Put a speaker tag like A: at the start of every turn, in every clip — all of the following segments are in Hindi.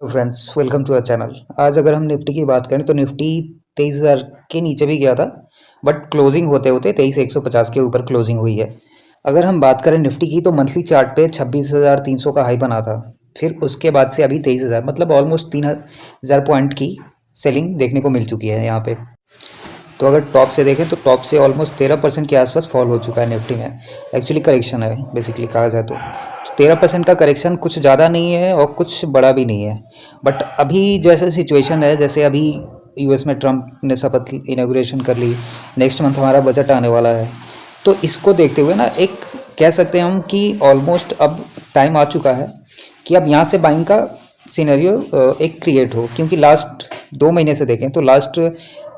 A: Friends, welcome to our channel. आज अगर हम निफ्टी की बात करें तो निफ्टी 23,000 के नीचे भी गया था, बट क्लोजिंग होते होते 23,150 के ऊपर क्लोजिंग हुई है। अगर हम बात करें निफ्टी की तो मंथली चार्ट पे 26,300 का हाई बना था। फिर उसके बाद से अभी 23,000 मतलब ऑलमोस्ट 3,000 पॉइंट की सेलिंग देखने को मिल चुकी है यहाँ पे। तो अगर टॉप से देखें तो टॉप से ऑलमोस्ट 13% के आसपास फॉल हो चुका है निफ्टी में। एक्चुअली करेक्शन है, बेसिकली कहा जाए तो 13% का करेक्शन कुछ ज़्यादा नहीं है और कुछ बड़ा भी नहीं है। बट अभी जैसे सिचुएशन है, जैसे अभी यूएस में ट्रम्प ने शपथ इनॉग्रेशन कर ली, नेक्स्ट मंथ हमारा बजट आने वाला है। तो इसको देखते हुए ना एक कह सकते हैं हम कि ऑलमोस्ट अब टाइम आ चुका है कि अब यहाँ से बाइंग का सिनेरियो एक क्रिएट हो, क्योंकि लास्ट 2 महीने से देखें तो लास्ट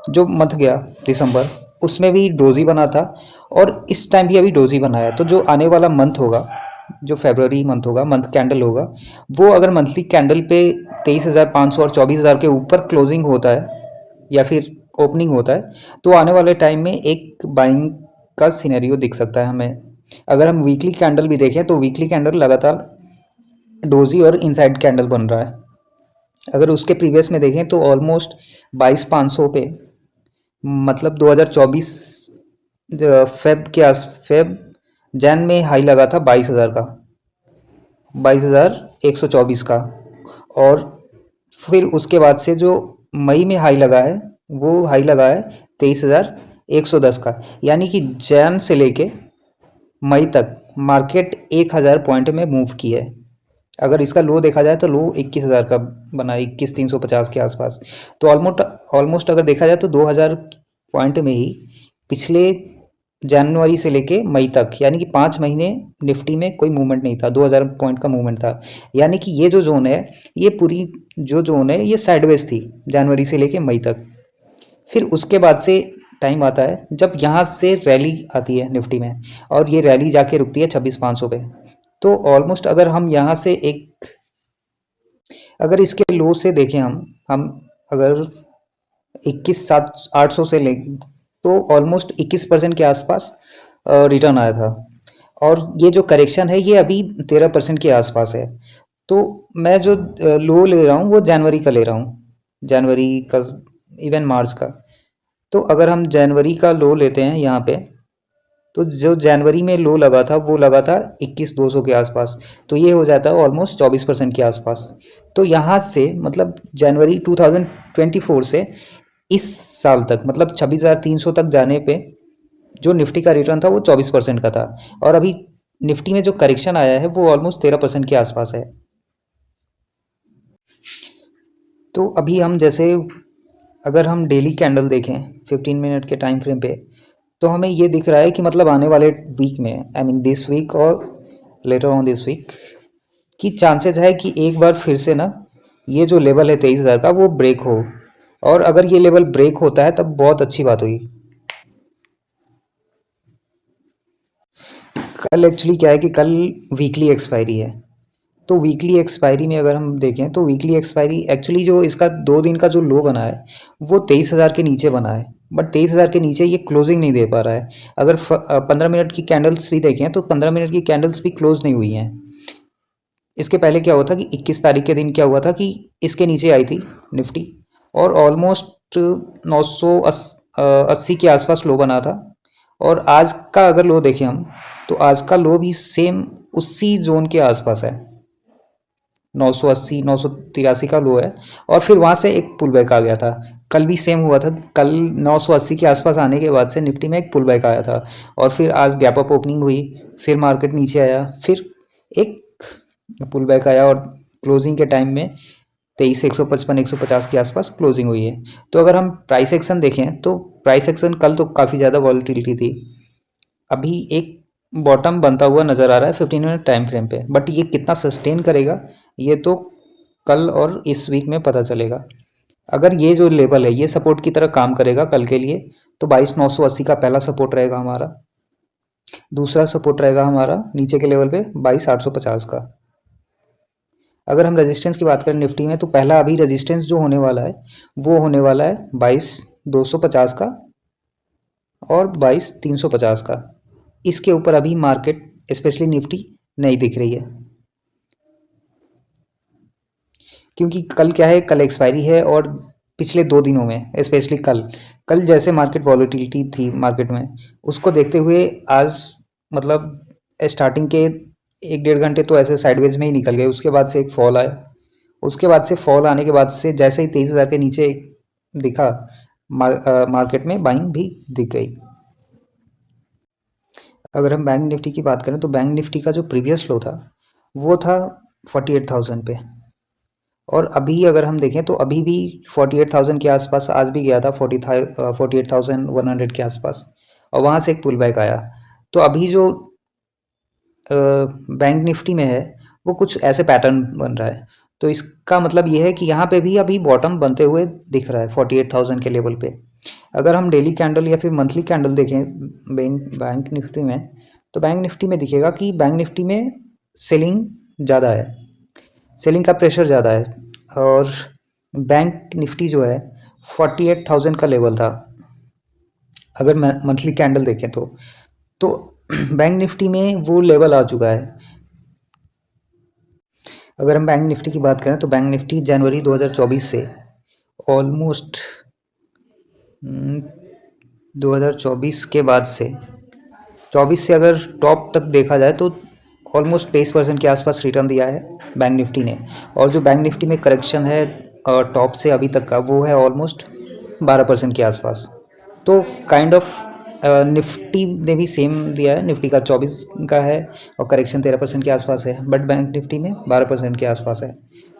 A: जो मंथ गया दिसंबर, उसमें भी डोजी बना था और इस टाइम भी अभी डोजी बना है। तो जो आने वाला मंथ होगा, जो फरवरी मंथ होगा, मंथ कैंडल होगा, वो अगर मंथली कैंडल पे 23,500 और 24,000 के ऊपर क्लोजिंग होता है या फिर ओपनिंग होता है तो आने वाले टाइम में एक बाइंग का सिनेरियो दिख सकता है हमें। अगर हम वीकली कैंडल भी देखें तो वीकली कैंडल लगातार डोजी और इनसाइड कैंडल बन रहा है। अगर उसके प्रीवियस में देखें तो ऑलमोस्ट 22,500 पे, मतलब 2024 फेब जैन में हाई लगा था 22,000 का, 22,124 का। और फिर उसके बाद से जो मई में हाई लगा है वो हाई लगा है 23,110 का। यानी कि जैन से लेके मई तक मार्केट 1,000 पॉइंट में मूव की है। अगर इसका लो देखा जाए तो लो 21,000 का बना, 21,350 के आसपास। तो ऑलमोस्ट ऑलमोस्ट अगर देखा जाए तो 2,000 पॉइंट में ही पिछले जनवरी से लेके मई तक, यानी कि 5 महीने निफ्टी में कोई मूवमेंट नहीं था, 2,000 पॉइंट का मूवमेंट था। यानी कि ये जो जोन है, ये पूरी जो जोन है ये साइडवेज थी जनवरी से लेके मई तक। फिर उसके बाद से टाइम आता है जब यहाँ से रैली आती है निफ्टी में, और ये रैली जाके रुकती है 26,500 पे। तो ऑलमोस्ट अगर हम यहाँ से एक, अगर इसके लो से देखें हम अगर 21,800 से लें तो ऑलमोस्ट 21% के आसपास रिटर्न आया था। और ये जो करेक्शन है ये अभी 13% के आसपास है। तो मैं जो लो ले रहा हूँ वो जनवरी का ले रहा हूँ, जनवरी का, इवन मार्च का। तो अगर हम जनवरी का लो लेते हैं यहाँ पे, तो जो जनवरी में लो लगा था वो लगा था 21,200 के आसपास। तो ये हो जाता है ऑलमोस्ट 24% के आसपास। तो यहाँ से मतलब जनवरी 2024 से इस साल तक, मतलब 26,300 तक जाने पे जो निफ्टी का रिटर्न था वो 24% का था। और अभी निफ्टी में जो करेक्शन आया है वो ऑलमोस्ट 13% के आसपास है। तो अभी हम जैसे अगर हम डेली कैंडल देखें 15 मिनट के टाइम फ्रेम पे, तो हमें ये दिख रहा है कि मतलब आने वाले वीक में, आई मीन दिस वीक और लेटर ऑन दिस वीक, की चांसेस है कि एक बार फिर से ना ये जो लेवल है 23,000 का वो ब्रेक हो। और अगर ये लेवल ब्रेक होता है तब बहुत अच्छी बात हुई। कल एक्चुअली क्या है कि कल वीकली एक्सपायरी है। तो वीकली एक्सपायरी में अगर हम देखें तो वीकली एक्सपायरी एक्चुअली जो इसका 2 दिन का जो लो बना है वो 23,000 के नीचे बना है, बट 23,000 के नीचे ये क्लोजिंग नहीं दे पा रहा है। अगर 15 मिनट की कैंडल्स भी देखें तो 15 मिनट की कैंडल्स भी क्लोज नहीं हुई हैं। इसके पहले क्या हुआ था कि 21 तारीख के दिन क्या हुआ था कि इसके नीचे आई थी निफ्टी और ऑलमोस्ट 980 के आसपास लो बना था। और आज का अगर लो देखें हम, तो आज का लो भी सेम उसी जोन के आसपास है, 980 983 का लो है। और फिर वहाँ से एक पुल बैक आ गया था। कल भी सेम हुआ था, कल 980 के आसपास आने के बाद से निफ्टी में एक पुल बैक आया था। और फिर आज गैप अप ओपनिंग हुई, फिर मार्केट नीचे आया, फिर एक पुल बैक आया और क्लोजिंग के टाइम में 23,155 150 के आसपास क्लोजिंग हुई है। तो अगर हम प्राइस एक्शन देखें तो प्राइस एक्शन कल तो काफ़ी ज़्यादा वॉलीटिलिटी थी। अभी एक बॉटम बनता हुआ नज़र आ रहा है 15 मिनट टाइम फ्रेम पे, बट ये कितना सस्टेन करेगा ये तो कल और इस वीक में पता चलेगा। अगर ये जो लेवल है ये सपोर्ट की तरह काम करेगा कल के लिए, तो 22,980 का पहला सपोर्ट रहेगा हमारा। दूसरा सपोर्ट रहेगा हमारा नीचे के लेवल पे 22,850 का। अगर हम रेजिस्टेंस की बात करें निफ्टी में, तो पहला अभी रेजिस्टेंस जो होने वाला है वो होने वाला है 22,250 का और 22,350 का। इसके ऊपर अभी मार्केट स्पेशली निफ्टी नहीं दिख रही है। क्योंकि कल क्या है, कल एक्सपायरी है और पिछले 2 दिनों में स्पेशली कल कल जैसे मार्केट वॉलीटिलिटी थी मार्केट में, उसको देखते हुए आज मतलब स्टार्टिंग के 1 डेढ़ घंटे तो ऐसे साइडवेज में ही निकल गए। उसके बाद से एक फॉल आया, उसके बाद से फॉल आने के बाद से जैसे ही 23,000 के नीचे दिखा, मार्केट में बाइंग भी दिख गई। अगर हम बैंक निफ्टी की बात करें तो बैंक निफ्टी का जो प्रीवियस लो था वो था 48,000 पे, और अभी अगर हम देखें तो अभी भी 48,000 के आसपास आज भी गया था, 48,100 के आसपास, और वहाँ से एक पुल बैक आया। तो अभी जो बैंक निफ्टी में है वो कुछ ऐसे पैटर्न बन रहा है। तो इसका मतलब ये है कि यहाँ पे भी अभी बॉटम बनते हुए दिख रहा है 48,000 के लेवल पे। अगर हम डेली कैंडल या फिर मंथली कैंडल देखें बैंक निफ्टी में, तो बैंक निफ्टी में दिखेगा कि बैंक निफ्टी में सेलिंग ज़्यादा है, सेलिंग का प्रेशर ज़्यादा है। और बैंक निफ्टी जो है 48,000 का लेवल था अगर मंथली कैंडल देखें तो बैंक निफ्टी में वो लेवल आ चुका है। अगर हम बैंक निफ्टी की बात करें तो बैंक निफ्टी जनवरी 2024 से ऑलमोस्ट 2024 के बाद से 24 से अगर टॉप तक देखा जाए तो ऑलमोस्ट 23% के आसपास रिटर्न दिया है बैंक निफ्टी ने। और जो बैंक निफ्टी में करेक्शन है टॉप से अभी तक का, वो है ऑलमोस्ट 12% के आसपास। तो काइंड ऑफ निफ्टी ने भी सेम दिया है, निफ्टी का 24 का है और करेक्शन 13% के आसपास है, बट बैंक निफ्टी में 12% के आसपास है।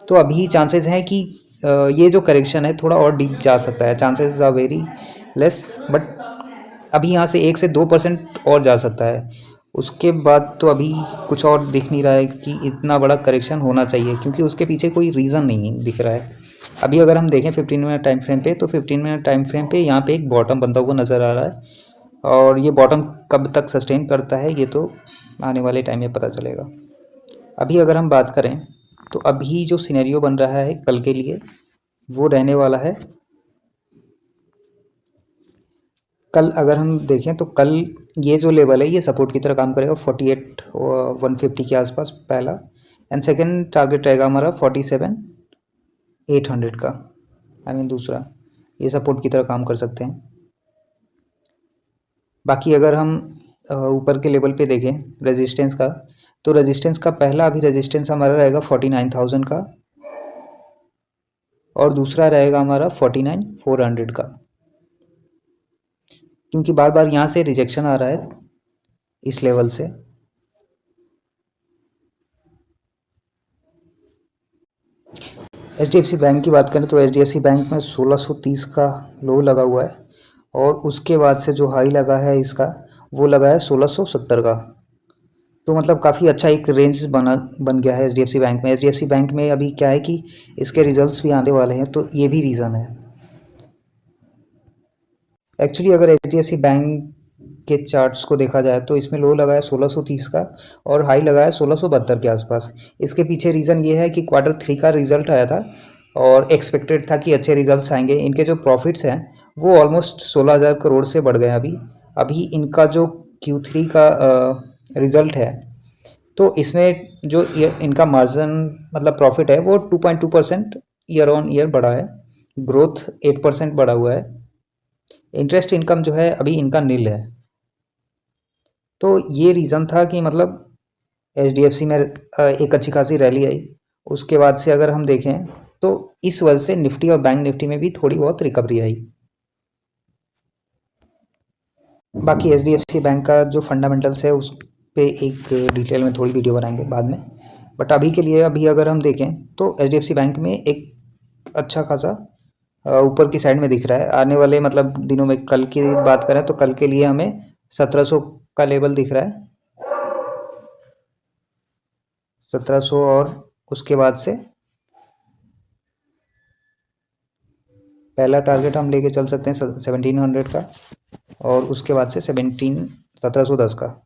A: तो अभी चांसेस हैं कि ये जो करेक्शन है थोड़ा और डीप जा सकता है, chances are very less, but अभी यहाँ से 1 से 2% और जा सकता है। उसके बाद तो अभी कुछ और दिख नहीं रहा है कि इतना बड़ा करेक्शन होना चाहिए, क्योंकि उसके पीछे कोई रीज़न नहीं दिख रहा है। अभी अगर हम देखें 15 मिनट टाइम फ्रेम पे, तो 15 मिनट टाइम फ्रेम पे यहाँ पे एक बॉटम बनता हुआ नज़र आ रहा है, और ये बॉटम कब तक सस्टेन करता है ये तो आने वाले टाइम में पता चलेगा। अभी अगर हम बात करें तो अभी जो सिनेरियो बन रहा है कल के लिए वो रहने वाला है, कल अगर हम देखें तो कल ये जो लेवल है ये सपोर्ट की तरह काम करेगा 48,150 के आसपास पहला, एंड सेकंड टारगेट रहेगा हमारा 47,800 का, दूसरा ये सपोर्ट की तरह काम कर सकते हैं। बाकी अगर हम ऊपर के लेवल पे देखें रेजिस्टेंस का, तो रेजिस्टेंस का पहला अभी रेजिस्टेंस हमारा रहेगा 49,000 का, और दूसरा रहेगा हमारा 49,400 का, क्योंकि बार बार यहाँ से रिजेक्शन आ रहा है इस लेवल से। HDFC बैंक की बात करें तो HDFC बैंक में 1630 का लो लगा हुआ है, और उसके बाद से जो हाई लगा है इसका वो लगा है 1670 का। तो मतलब काफ़ी अच्छा एक रेंज बन गया है HDFC बैंक में। HDFC बैंक में अभी क्या है कि इसके रिजल्ट्स भी आने वाले हैं, तो ये भी रीज़न है। एक्चुअली अगर HDFC बैंक के चार्ट्स को देखा जाए तो इसमें लो लगा है 1630 का और हाई लगा है 1672 के आसपास। इसके पीछे रीज़न ये है कि Q3 का रिजल्ट आया था और एक्सपेक्टेड था कि अच्छे रिजल्ट्स आएंगे। इनके जो प्रॉफिट्स हैं वो ऑलमोस्ट 16,000 करोड़ से बढ़ गए अभी अभी इनका जो Q3 का रिज़ल्ट है, तो इसमें जो इनका मार्जिन मतलब प्रॉफिट है वो 2.2% ईयर ऑन ईयर बढ़ा है, ग्रोथ 8% बढ़ा हुआ है। इंटरेस्ट इनकम जो है अभी इनका नील है। तो ये रीज़न था कि मतलब HDFC में एक अच्छी खासी रैली आई। उसके बाद से अगर हम देखें तो इस वजह से निफ्टी और बैंक निफ्टी में भी थोड़ी बहुत रिकवरी आई। बाकी HDFC बैंक का जो फंडामेंटल्स है उस पे एक डिटेल में थोड़ी वीडियो बनाएंगे बाद में, बट अभी के लिए अभी अगर हम देखें तो HDFC बैंक में एक अच्छा खासा ऊपर की साइड में दिख रहा है। आने वाले मतलब दिनों में कल की बात करें तो कल के लिए हमें 1700 का लेवल दिख रहा है, 1700, और उसके बाद से पहला टारगेट हम लेके चल सकते हैं 1700 का, और उसके बाद से 1710 का।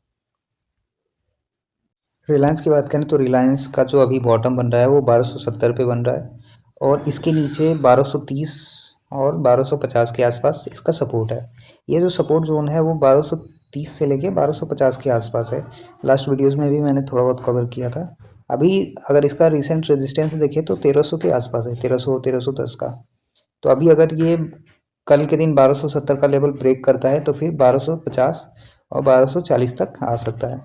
A: रिलायंस की बात करें तो रिलायंस का जो अभी बॉटम बन रहा है वो 1270 पे बन रहा है, और इसके नीचे 1230 और 1250 के आसपास इसका सपोर्ट है। ये जो सपोर्ट जोन है वो 1230 से लेके 1250 के आसपास है। लास्ट वीडियोस में भी मैंने थोड़ा बहुत कवर किया था। अभी अगर इसका रिसेंट रेजिस्टेंस देखें तो 1300 के आसपास है, 1300 1310 का। तो अभी अगर ये कल के दिन 1270 का लेवल ब्रेक करता है तो फिर 1250 और 1240 तक आ सकता है।